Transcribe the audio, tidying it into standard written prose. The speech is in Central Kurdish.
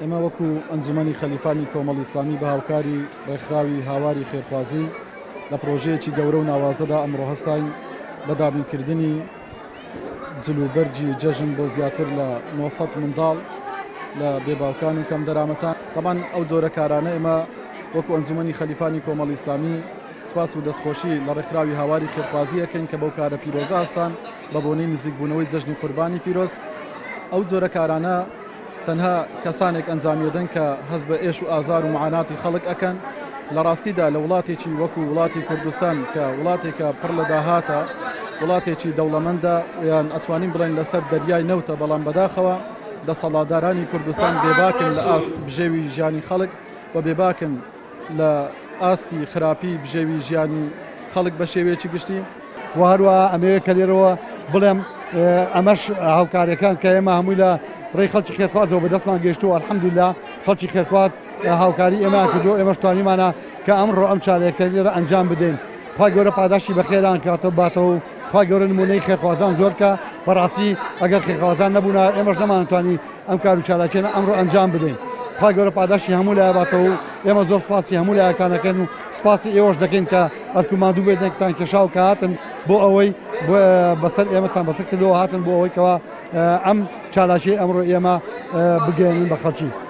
ئێمە وەکو ئەنجومەنی خەلیفانی کۆمەڵ ئیسلامی بە هاوکاری ڕێکخراوی هاواری خێرخوازی لە پرۆژەیەکی گەورە و ناوازەدا ئەمڕۆ هەستاین بە دابینکردنی جلوبەرجی جەژن بۆ زیاتر لە 900 منداڵ لە بێباوکان و کەم دەرامەتان. طبعاً ئەو جۆرە کارانە ئێمە وەکو ئەنجومەنی خەلیفانی کۆمەڵ ئیسلامی سپاس و دەستخۆشی لە ڕێکخراوی هاواری خێرخوازی ئەکەین کە بەو کارە پیرۆزە هەستان بە بۆنەی نزیکبوونەوەی جەژنی قوربانی پیرۆز. ئەو جۆرە کارانە تەنها کەسانێک ئەنجامیدەن کە هەز بە ئێش و ئازار و معاناتی خەڵک ئەکەن. لە ڕاستیدا لە وڵاتێکی وەکو وڵاتی کوردستان کە وڵاتێکە پڕ لە داهاتە، وڵاتێکی دەوڵەمەندە یان ئەتوانین بڵێن لەسەر دەریای نەوتە، بەڵام بەداخەوە دەسەڵاتدارانی کوردستان بێباکن لە بژێوی ژیانی خەڵک و بێباکن لە ئاستی خراپی بژێوی ژیانی خەڵک بە شێوەیەکی گشتی. و هەروە ئەمەوێت کە لێرەوە بڵێم ئەمەش هاوکاریەکان کە ئێمە هەمووی لە ڕێی خەڵکی خێرخوازەوە بەدەستمان گەیشتووە، ئەلحەمدولیلا خەڵکی خێرخواز هاوکاری ئێمە کردو، ئێمەش توانیمانە کە ئەمڕۆ ئەم چالێکە لێرە ئەنجام بدەین. خوا گەورە پاداشی بە خێران کاتەوە باتەوە و خوا گەورە نمونەی خێرخوازان زۆر کە بەڕاستی ئەگەر خێرخوازان نەبوونا ئێمەش نەمانتوانی ئەم کار و چالاکیانە ئەمڕۆ ئەنجام بدەین. خوا گەورە پاداشی هەموو لای باتەوە و ئێمە زۆر سپاسی هەموو لایەکانەکەن و سپاسی ئێوەش دەکەین کە ئەرکوماندوو بێتێکتان کێشاو کە هاتن بۆ ئەوەی بەسەر ئێمەتان بەسەر کردەوە، هاتن بۆ ئەوەی کەوا ئەم چالاکی ئەمڕۆ ئێمە بگەێنین بە خەڵکی.